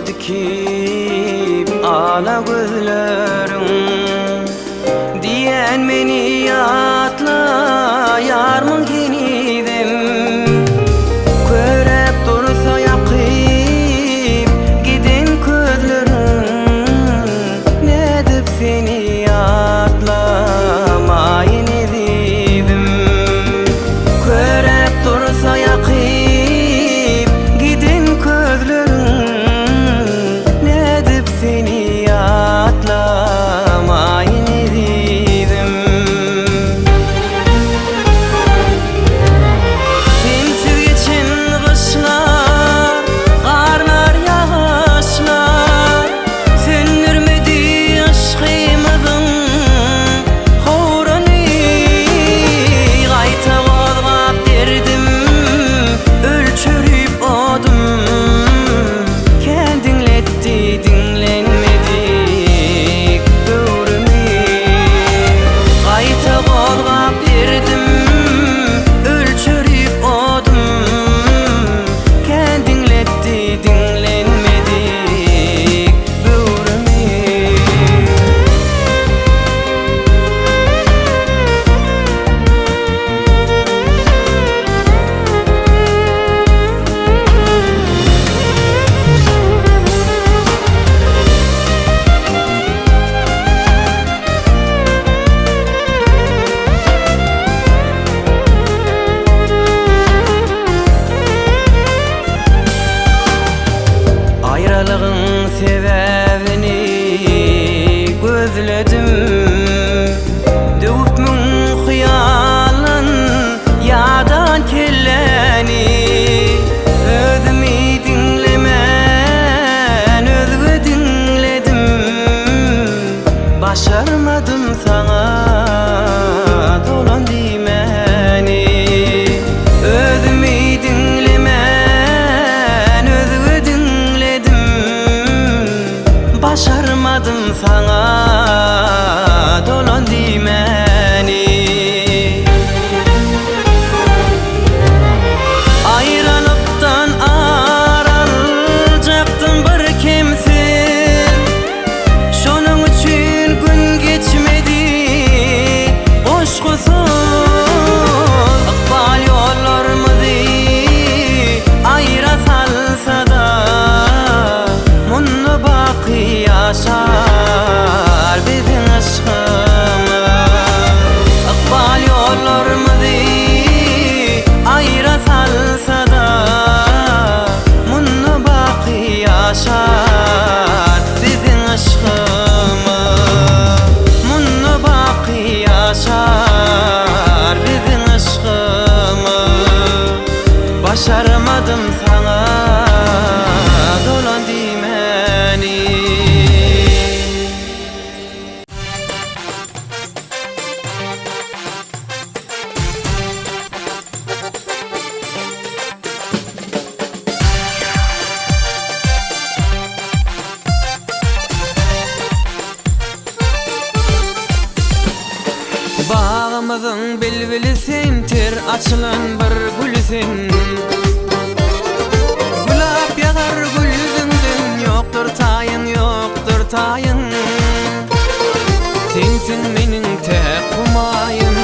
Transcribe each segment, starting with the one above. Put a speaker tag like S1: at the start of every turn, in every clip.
S1: dikip ala gözlerim diyen meni yatla yarmın yenidem körep dursa yakip giden közlerim nedip seni yatlamayın edim körep dursa yakip giden közlerim nedip seni yatlamayın edim sensiz geçen kışlar karlar yağışlar söndürmedi aşkımızın horunu gayta vazgap derdim ölçürüp odum kendinletti dinlenmedik böğrümü gayta vazgap derdim ölçürüp odum kendinletti dinlenmedik böğrümü ayrılığın sebebini gözledim dövüp mün hıyalın yadan kelleni özümü dinlemen özgü dinledim başarmadım sana dolan dimeni özümü dinlemen özgü dinledim başarmadım sana dolan dimeni ayrılıktan aralacaktım bir kimsin şonun üçün gün geçmedi boşkusuz ıkbal yollarımızı ayra salsa da munnu baki yaşar bizim aşkımız ıkbal yollarımızı ayra salsa da munnu baki yaşar bizim aşkımız munnu baki yaşar bizim aşkımız başarmadım sana dolan dimeni bağımızın bilbilisin tir açılan bir gülüsün gülap yağar gül yüzünden yoktur tayın sensin menin tek humayım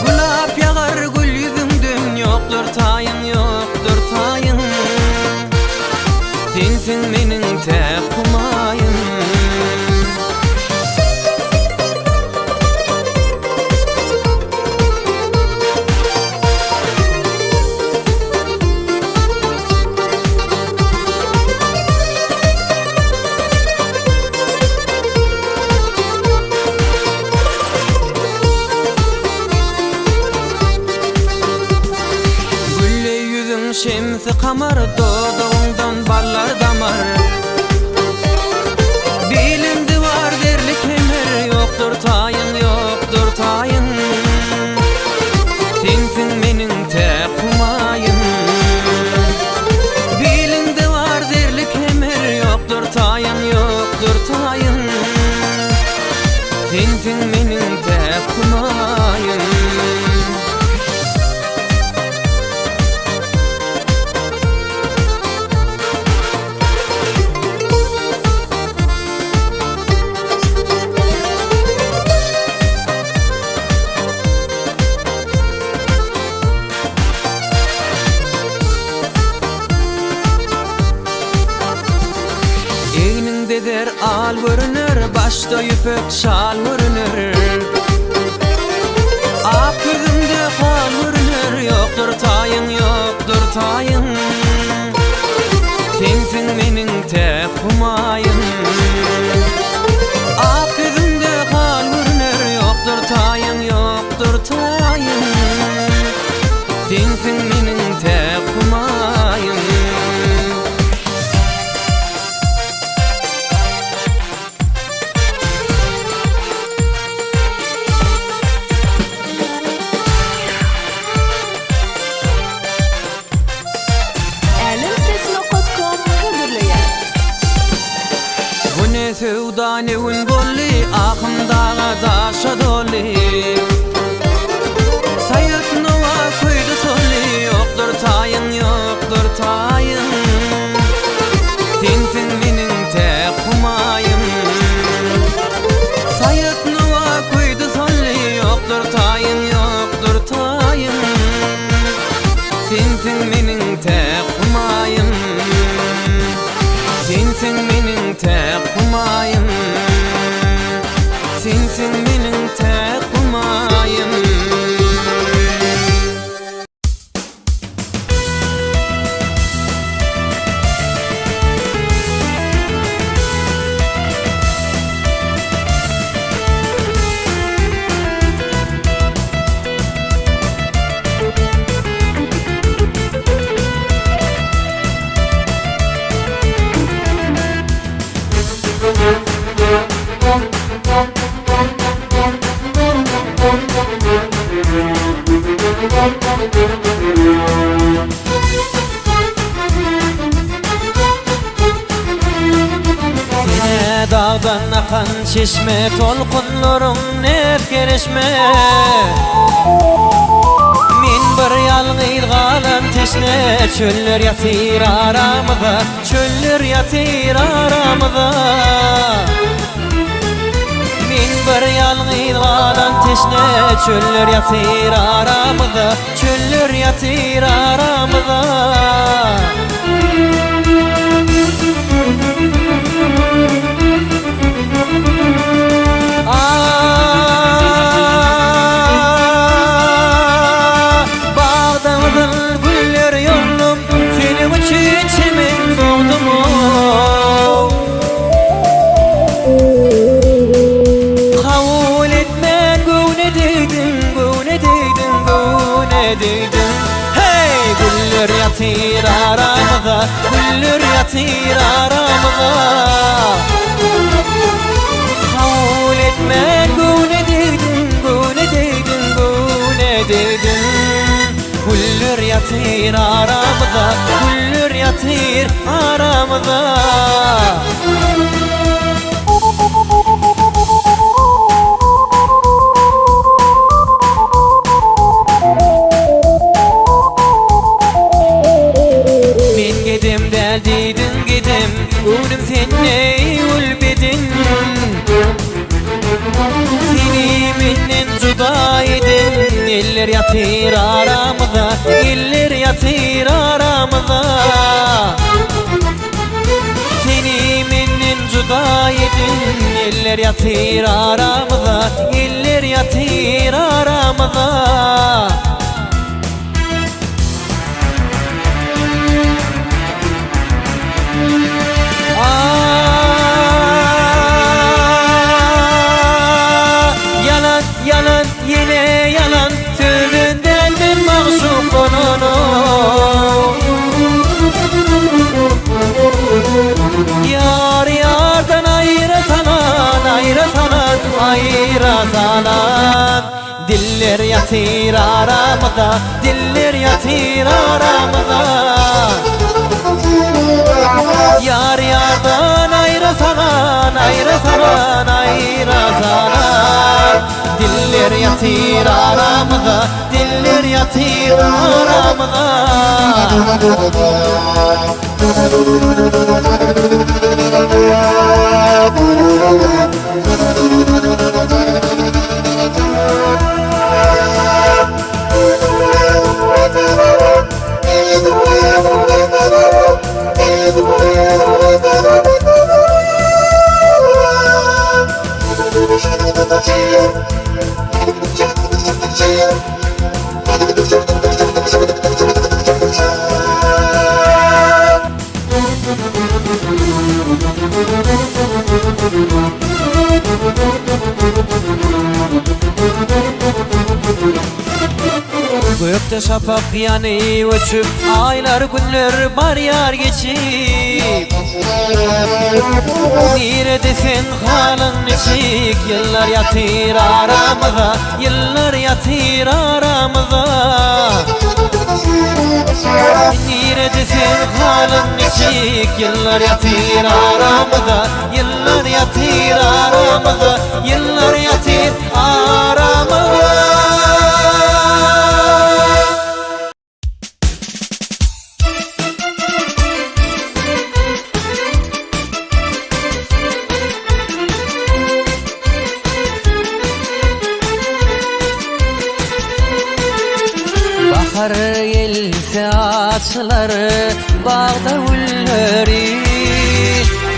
S1: gülap yağar gül yüzünden yoktur tayın sensin menin tek humayım şemsi kamar doğduğundan ballar damar bilimdi var derlik emir yoktur tayın sensin menin tek humayım bilimdi var derlik emir yoktur tayın sensin menin tek humayım der al görünür, başta yüpek şal görünür. Ak yüzümde hal görünür, yoktur tayın, yoktur tayın. Sensin menin tek humayım. Ak yüzümde hal görünür, yoktur tayın, yoktur tayın. Sensin menin tek humayım. Sevda nevin bolli, ahımdağa daşa dolli. Sayıp nova koydu solli, yoktur tayın, yoktur tayın. Sensin menin tek humayım. Sayıp nova koydu solli, yoktur tayın, yoktur tayın. Sensin menin tek humayım. Sensin menin tek humayım. Sensin menin tek humayım. Sine dağdan akan çeşme, tolkunların hep gelişme. Min bir yalgıyl galan teşne, çöller yatır aramıza, çöller yatır aramıza. Min bir yalgıyl galan teşne, çöller yatır aramıza, çöller yatır aramıza. Bağdamdın güller yollum, senin için çemen doğdum. Kabul etmen güne deydin, güne deydin, güne deydin. Hey! Güller yatır aramıza, güller yatır aramıza. Kabul etmen güne deydin, güne deydin, güne deydin. Güller yatır aramıza, güller yatır aramıza. Men gedem deldiydin gedem, önüm senne ülbedin. Seni menden juda edin, eller yatır aramıza, eller yatır aramıza. Seni menden juda edin, eller yatır aramıza, eller yatır aramıza. Yalan, yalan, yine yalan, sözünden ben mahsup onunu. Yar yardan ayırasalan, ayırasalan, ayırasalan. Diller yatır aramıza, diller yatır aramıza. Yar yardan ayırasalan, ayırasalan, ayırasalan. Diller yatır aramıza, diller yatır aramıza. Gökte şafak yani uçup aylar günler bar yar geçip Neredesin halın nechik yıllar yatır aramıza Yıllar yatır aramıza Neredesin halın nechik yıllar yatır aramıza Yıllar yatır aramıza Yıllar yatır aramıza Bahar gelse açılar bağda gülleri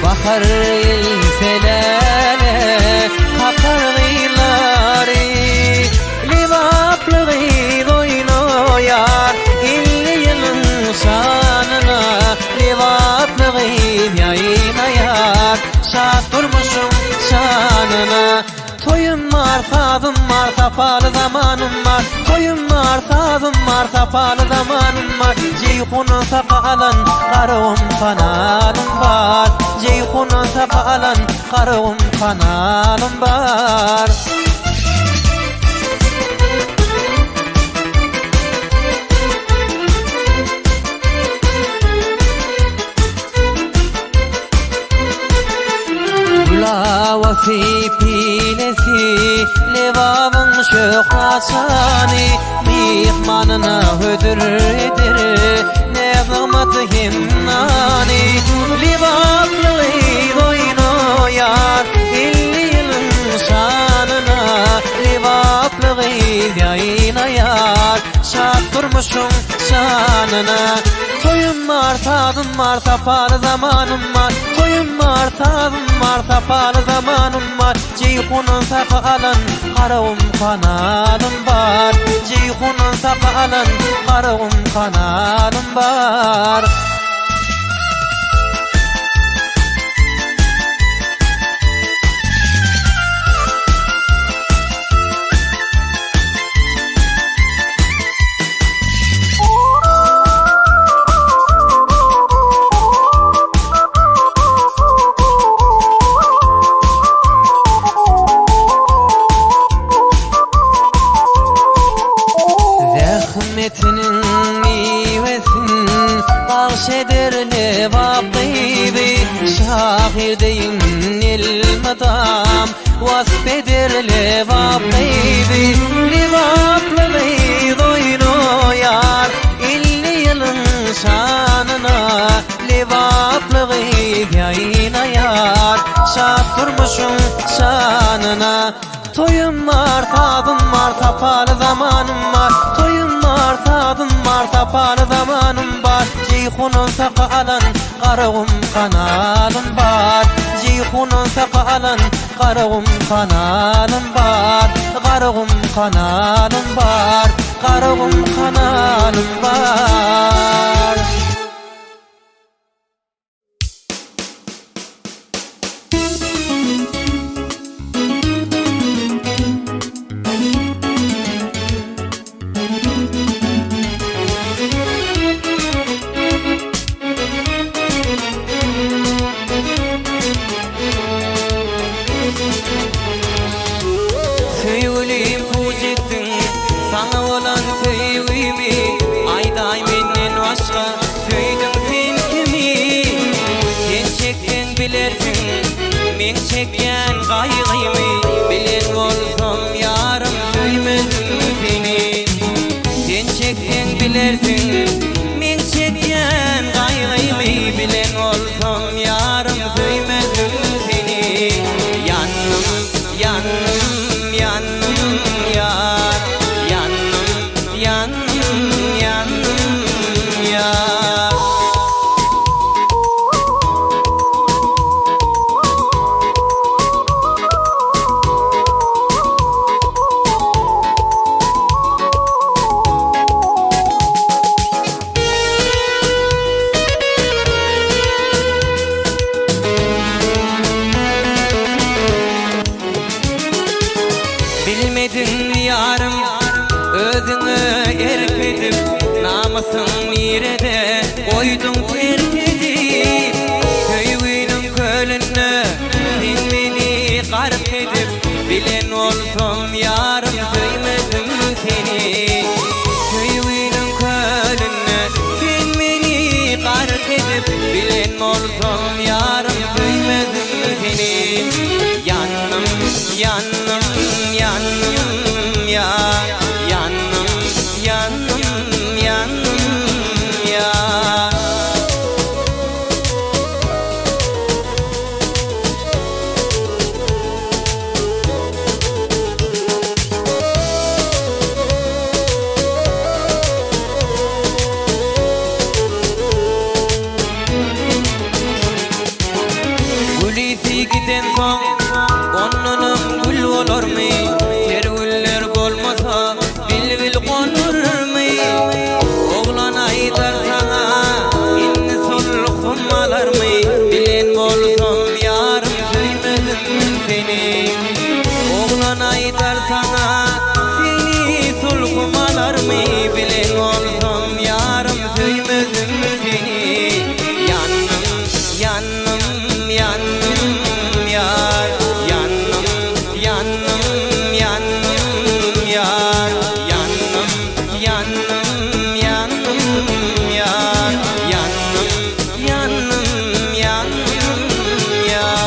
S1: Bahar gelse lale kakar gıylari Livaplı gıyl oynoyar illi yılın şanına Livaplı gıyl yayınayar şad durmuşum şanına Toyum var, tadım var, tapalı zamanım var Toyum var, tadım var, tapalı zamanım var Ceyhunun sakalan, karığım kanalım var Ceyhunun sakalan, karığım kanalım var Lavasi pilesi levavın şöhratani Mihmanına hüdür edir neğmatı himnani Livaplı oynoyar illi yılın şanına Livaplı yayınayar şad durmuşum şanına Toyum var, tadım var, tapalı zamanım var Toyum var, tadım var, tapalı zamanım var Ceyhunun sakalan, karağım kanalım var Ceyhunun sakalan, karağım kanalım var Zahmetinin meyvesin bahşeder levabıybi Şahir deyin ilmadam vasfeder levabıybi Levablı gıyl oynoyar illi yılın şanına Levablı gıyl yayınayar şad durmuşum şanına Toyum var, tadım var, tapalı zamanım var Toyum var, tadım var, tapalı zamanım var Ceyhunun sakalan, karağım kanalım var Ceyhunun sakalan, karağım kanalım var Karağım kanalım var Karağım kanalım var Sevgilim pucettin sana olan sevgimi Ayday menden başka söydün sen kimi Sen çekten bilersin men çekken kaygıymi Bilen olsam yarım söymedim seni Sen çekten bilersin men çekken kaygıymi Bilen olsam yarım söymedim seni Yanım, yanım, yanım yar Yanım, yanım, yanım yar koydun terk edip Köyünün kölüne sen beni gark edip Bilen olsam yarım söymedim seni Köyünün kölüne sen beni gark edip Bilen olsam yarım söymedim seni Yandım, yandım, yandım ya Yandım, yandım, yandım ya Gülisi giden son Konunum gül olur mu? Tergüller bolmasa Bil konur mu? Oğlan aytar sana İnni sulhum alar mı? Bilen bolsam yarım söymedim seni Oğlan aytar sana Seni sulhum alar mı? Bilen olsam yarım söymedim seni Yandım, yandım, yandım yar Yandım, yandım, yandım yar Yandım, yandım, yandım yar Yandım, yandım, yandım yar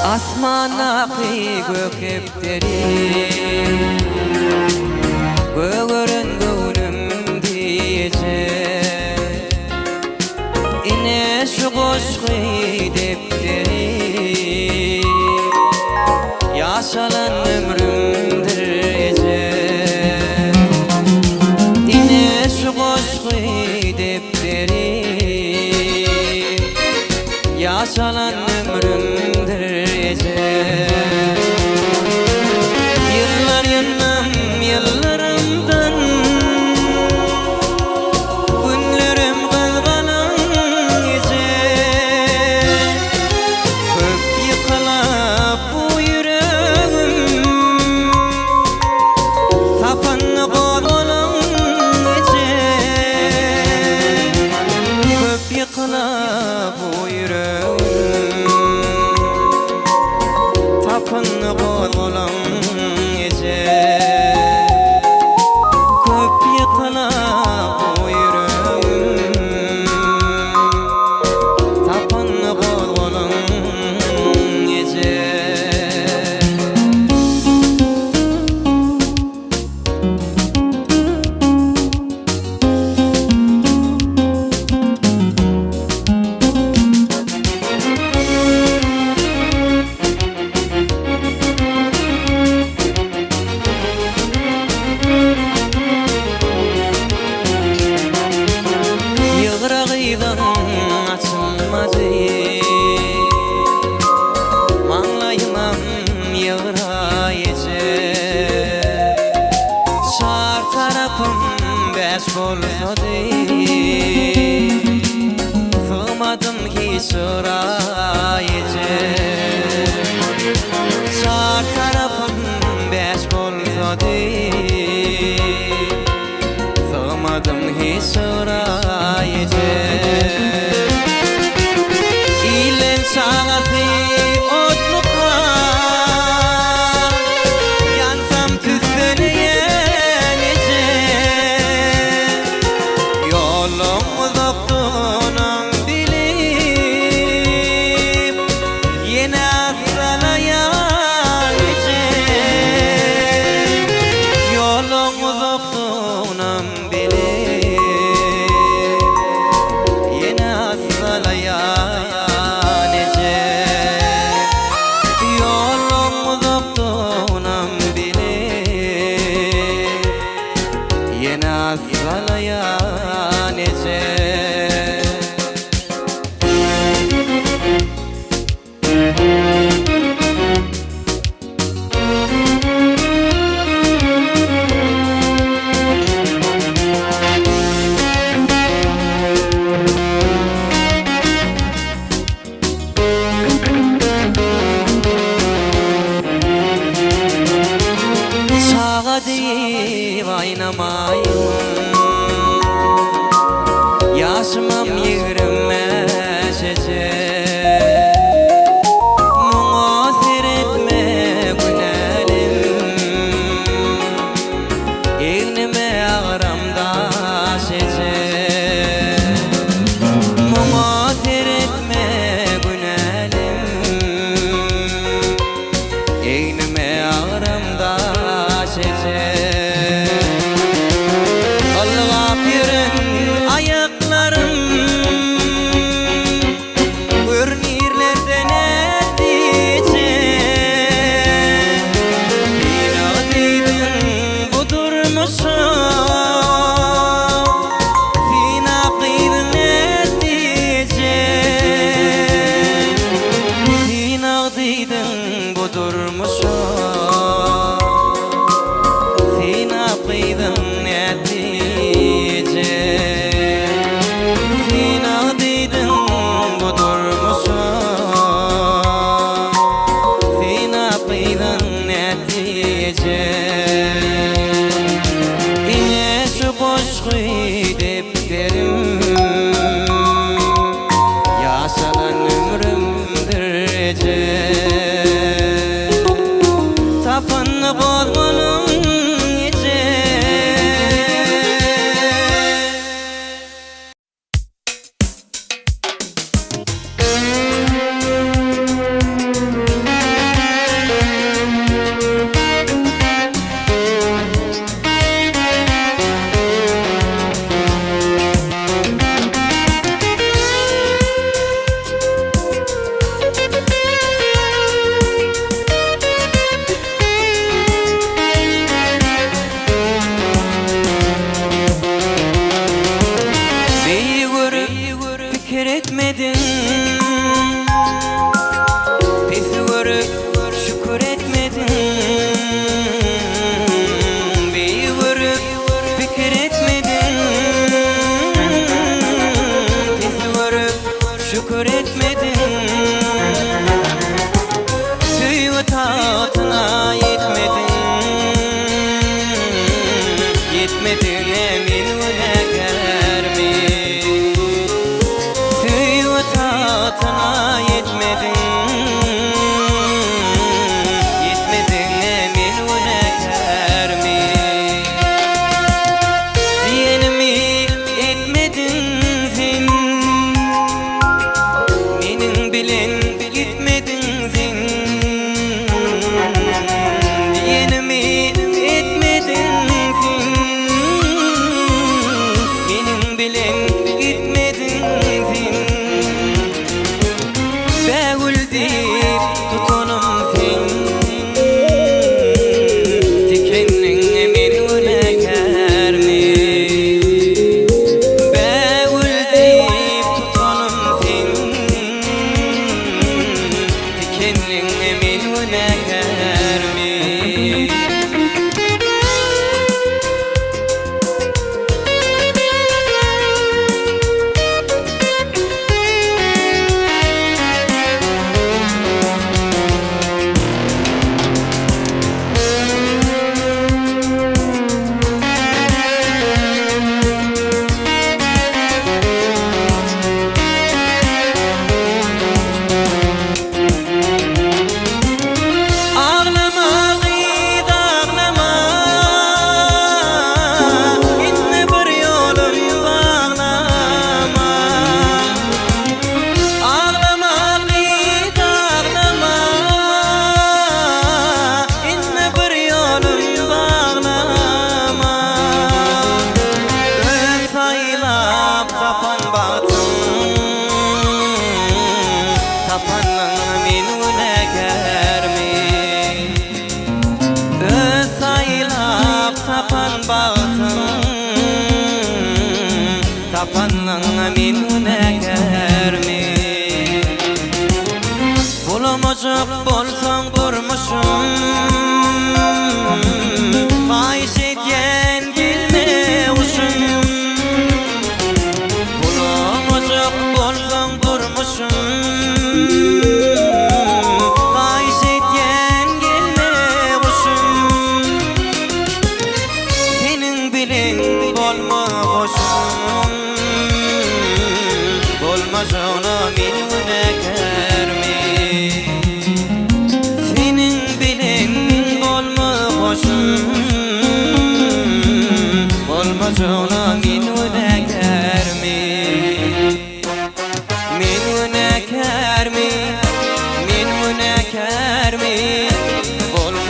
S1: Asmana gökepleri Göğürün gönlüm diyecek İne şu koşku defteri Yaşanan ömrümdür ecek İne şu koşku defteri Yaşanan ömrümdür ecek Yıllar yanım yıllarımdan Günlerim kızganan ecek Köp yıkılıp bu yüreğim Tapanlı kodolan ecek Köp yıkılıp bu yüreğim Tapınlı kodolan ecek Köp yıkılıp bu yüreğim Tapınlı kodolan ecek Yıgrağıydan açılmadı Manglayımam yıgrayecek Çar tarafım beş bolsadı Sığmadım ki sırayecek Çar tarafım beş bolsadı Sığmadım ki sırayecek İlen çağatı otluğa Yansam tüsleyen ecek Yolum uzaktuğunun bilip oynamayın Yaşamam yigirmeşece Muňa seretme günelim Egnime ağramda şece Muňa seretme günelim Egnime ağramda şece Algap ýüren ayaklarım Görnirlerden etdice Dinadiydin bu durmuşum Dinaqydin etdice Dinadiydin bu durmuşum Dinaqydin etdice Dinadiydin bu durmuşum Dinaqydin etdice Ine şu boşgy deplerim Yaşanan ömrümdirce Tapanny gozgonum ece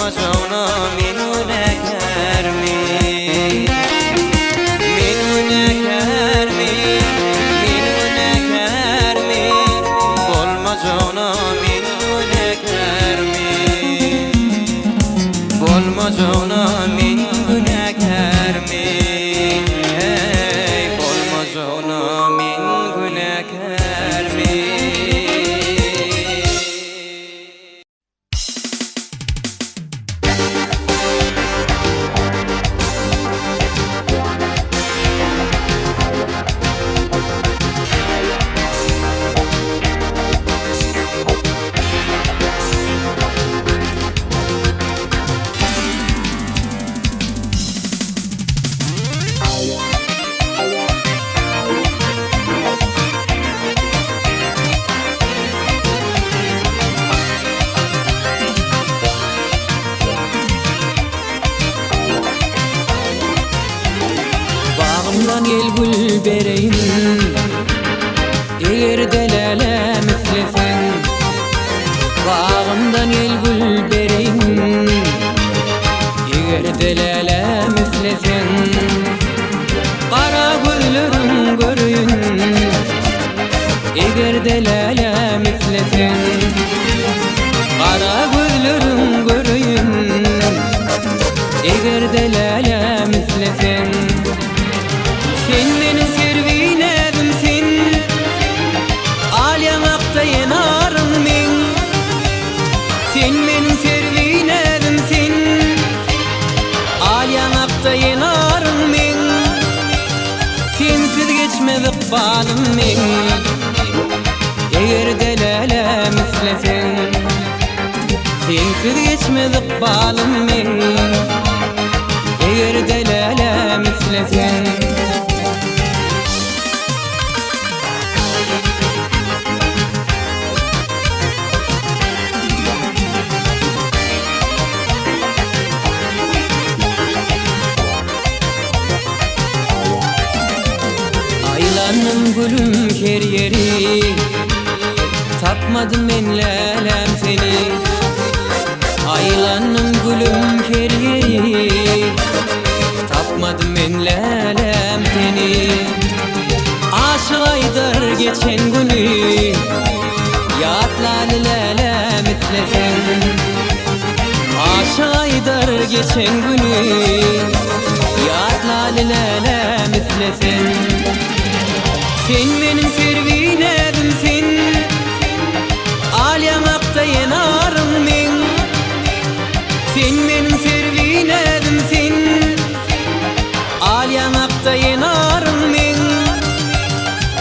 S1: bolmajana men günekermi men günekermi men günekermi bolmajana men günekermi bolmajana men günekermi hey bolmajana men günekermi Bağımdan el gül bereyim eğer delale müflesen Bağımdan el gül bereyim eğer delale müflesen Kara güllerin görün eğer delale müflesen Kara güllerin görün eğer delale müflesen Sen benim servinedimsin Alyanakta yanarım men Sen benim servinedimsin Alyanakta yanarım men Sensiz geçmedik balım men Eğer delale müflesen Sensiz geçmedik balım men Eğer delale müflesen Aylanım gülüm her yeri Tapmadım men lelem seni Aylanım gülüm her yeri Tapmadım men lelem seni Aşık aydar geçen günü Yatlalı lelem ütlesen Aşık aydar geçen günü Yatlalı lelem ütlesen Sen benim servinedimsin Alyanakta yanarım men Sen benim servinedimsin Alyanakta yanarım men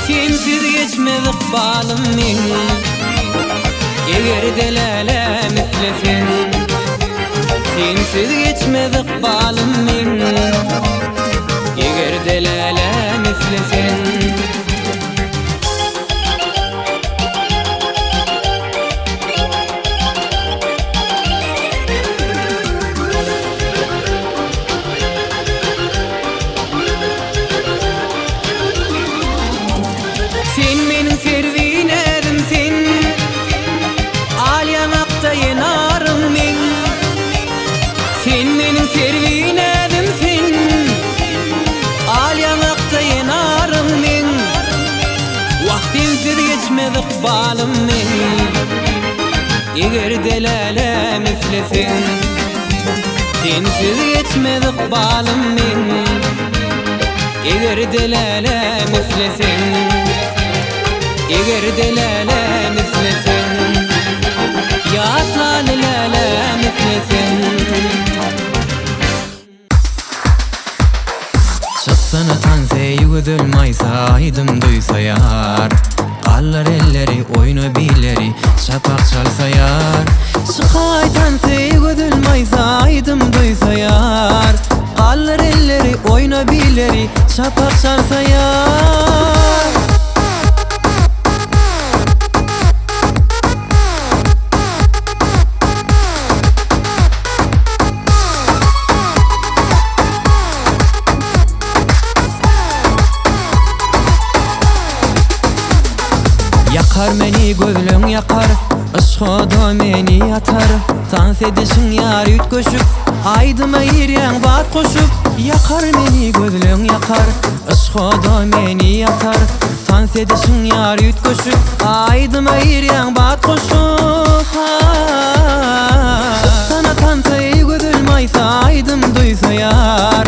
S1: Sensiz geçmedik balım men Eğer delale müflesen Sensiz geçmedik balım men Eğer delale müflesen Sen benim servinedimsin Alyanakta yanarım men Sen benim servinedimsin Alyanakta yanarım men Vaktinsiz geçmedik balım men Eğer delale müflesen Sensiz geçmedik balım men Eğer delale müflesen Eğer delale müflesen Yatlalı lele müflesen Çıksana tanseyi güdülmaysaydım duysa yar Kallar elleri oyna billeri şapak çalsa yar Çıkay tanseyi güdülmaysaydım duysa yar Kallar elleri oyna billeri şapak çalsa yar Yakar meni gönlün yakar Aşkoda meni atar, tans edişin yar ütköşüp, aydıma ýerýän bat koşup, yakar meni gözlüň yakar. Aşkoda meni atar, tans edişin yar ütköşüp, aydıma ýerýän bat koşup. Sana tansa gözül maysa, aydym duysa yar.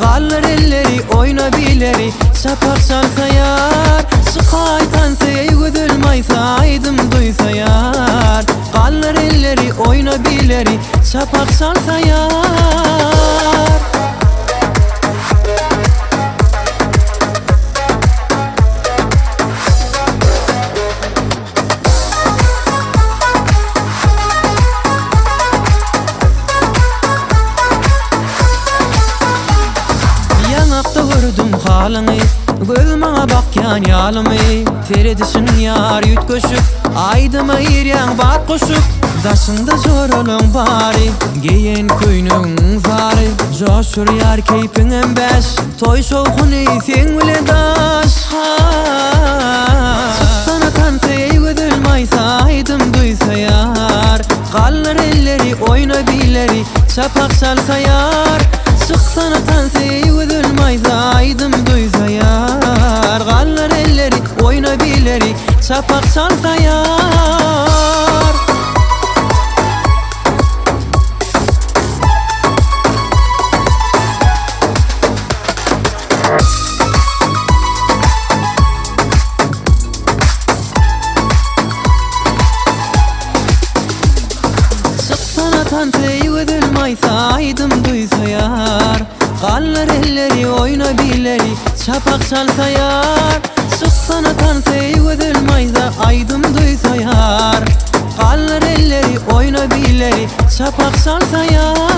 S1: Gallar elleri, oyna bileri, şapak çalsa yar. Şıkay tansa gözül maysa, aydym duysa yar. Gallar elleri, oyna bileri, şapak çalsa yar. Yanakta gördüm halyny, gözüme bakýan ýalymy. Teredişin ýar ütköşüp, aydyma ýerýän bat koşup, daşynda joralың bary, giýen köýnüň zary. Joşur ýar keypiňem beş, toy şowkuny sen bilen daş. Sana tansa gözül maysa, aydym duysa yar. Gallar elleri, oyna bileri, şapak çalsa yar. Çıksana tansa gözül maysa, aydym duysa yar. Gallar elleri, oyna bileri, şapak çalsa yar. Çıksana tansa gözül maysa, aydym duysa yar. Gallar elleri, oyna bileri, şapak çalsa yar. Çıksana tansa gözül maysa, aydym duysa yar. Gallar elleri, oyna bileri, şapak çalsa yar.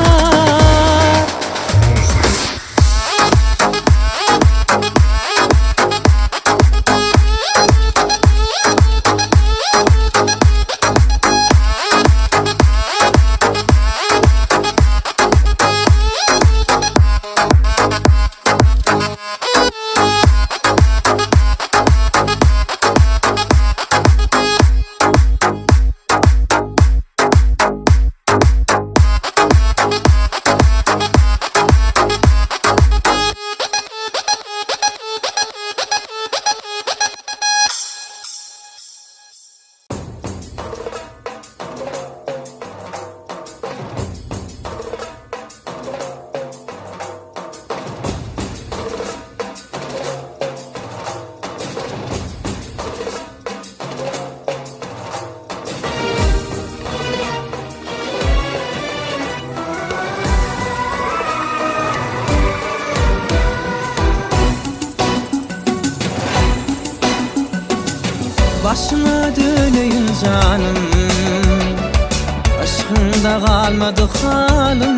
S1: Başına döneyin canım, aşkında kalmadı halım.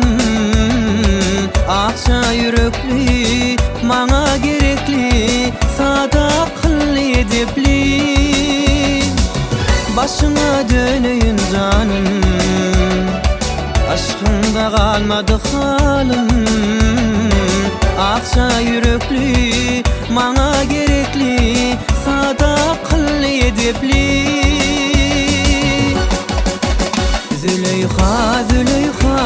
S1: Akça yürekli, bana gerekli, sadaklı edepli. Başına döneyin canım, aşkında kalmadı halım. Akça yürekli, bana gerekli, sadaklı edepli. Züleyha, Züleyha,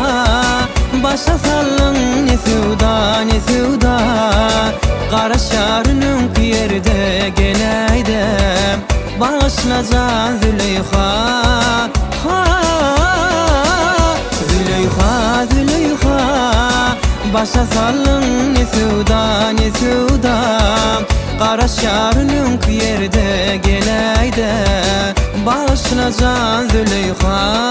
S1: başa sallın ne sevda, ne sevda. Qaraşlarının yerde geneyde, bağışlacan Züleyha. Züleyha, Züleyha, başa sallın ne sevda, ne sevda. Qaraşlarının yerde geneyde, bağışlacan Züleyha.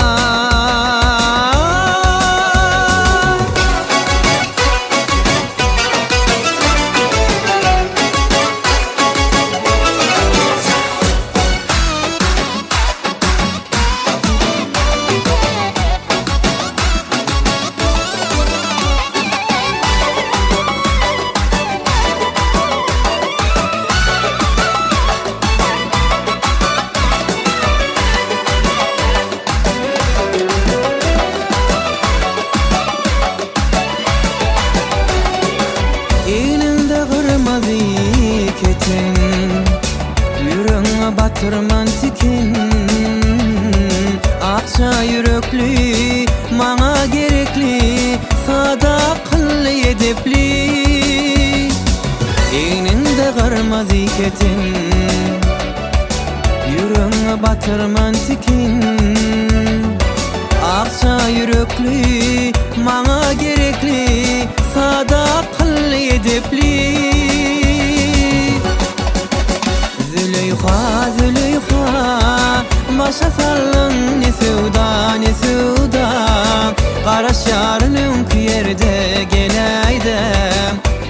S1: batırman tikin, Akça yürekli, mana gerekli, sadaklı edepli. Eyninde garma diketin, yüreğine batırman tikin. Akça yürekli, mana gerekli, sadaklı edepli. Züleyha, Züleyha, başa sallın ne sevda, ne sevda. Qaraş yarının yerde geleyde,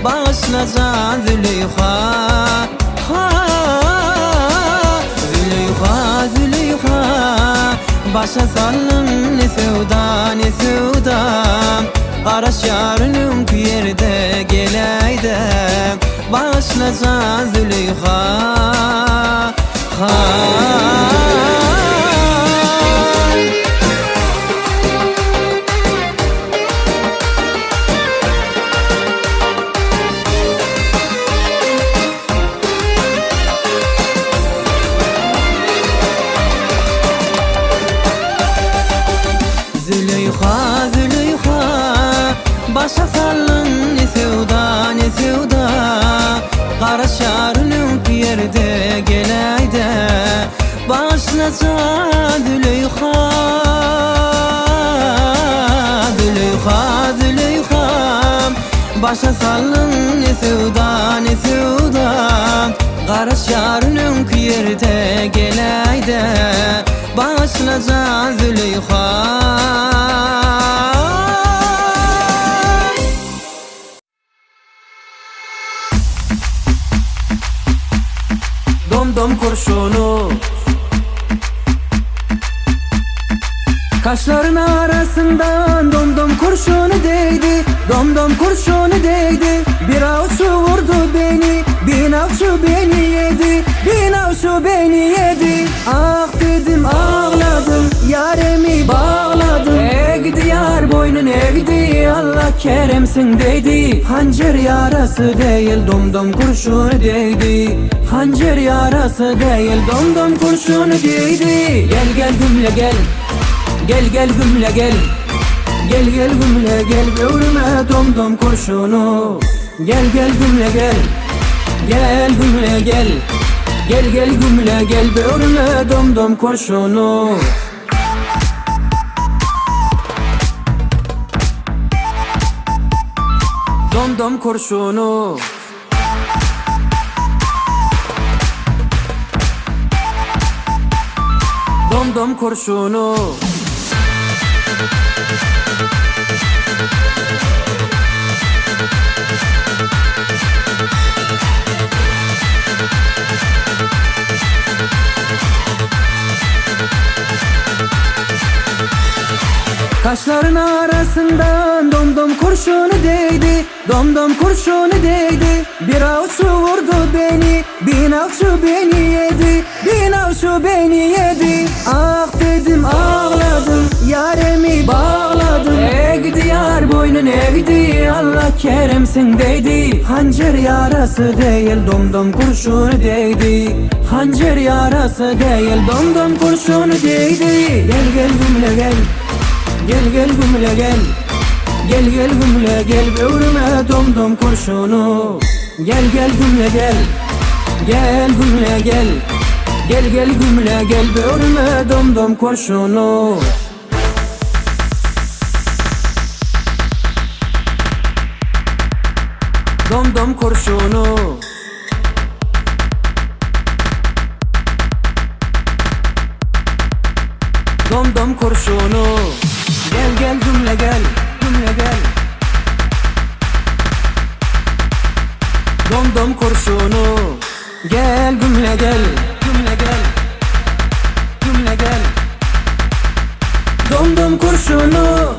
S1: bağışlacan Züleyha. Züleyha, Züleyha, başa sallın ne sevda, ne sevda. Qaraş yarının yerde geleyde, bağışlacan Züleyha. Züleyha, Züleyha, başa sallın ne sevda, ne sevda. Qaraş yarının yerde geleyde, bağışlacan Züleyha. Züleyha, Züleyha, başa sallın ne sevda, ne sevda. Qaraş yarının yerde geleyde, bağışlacan Züleyha. Domdom kurşunu, kaşların arasından domdom kurşunu değdi, domdom kurşunu değdi. Bir avcı vurdu beni, bin avcı beni yedi, bin avcı beni yedi. Ah dedim ağladım, yaremi bağladım. Egdi yar boynun egdi, Allah keremsin dedi. Hancer yarası değil, domdom kurşunu değdi. Hancer yarası değil, domdom kurşunu değdi. Gel gel gümle gel, gel gel gümle gel. Gel gel gümle gel, böğrüme domdom kurşunu. Gel gel gümle gel, gel gümle gel. Gel gel gümle gel, böğrüme domdom kurşunu. Domdom kurşunu. Domdom kurşunu. Kaşların arasından domdom kurşunu değdi, domdom kurşunu değdi. Bir avcı vurdu beni, bin avcı beni yedi, bin avcı beni yedi. Ah dedim ağladım, yaremi bağladım. Egdi yar boynun egdi, Allah keremsin dedi. Hancer yarası değil, domdom kurşunu değdi. Hancer yarası değil, domdom kurşunu değdi. Gel gel gümle gel, gel gel gümle gel. Gel gel gümle gel, böğrüme domdom kurşunu. Gel gel gümle gel, gel gümle gel. Gel gel gümle gel, böğrüme domdom kurşunu. Domdom kurşunu. Domdom kurşunu. Gel gel gümle gel, gümle gel. Domdom kurşunu. Gel gümle gel, gümle gel. Gümle gel. Domdom kurşunu.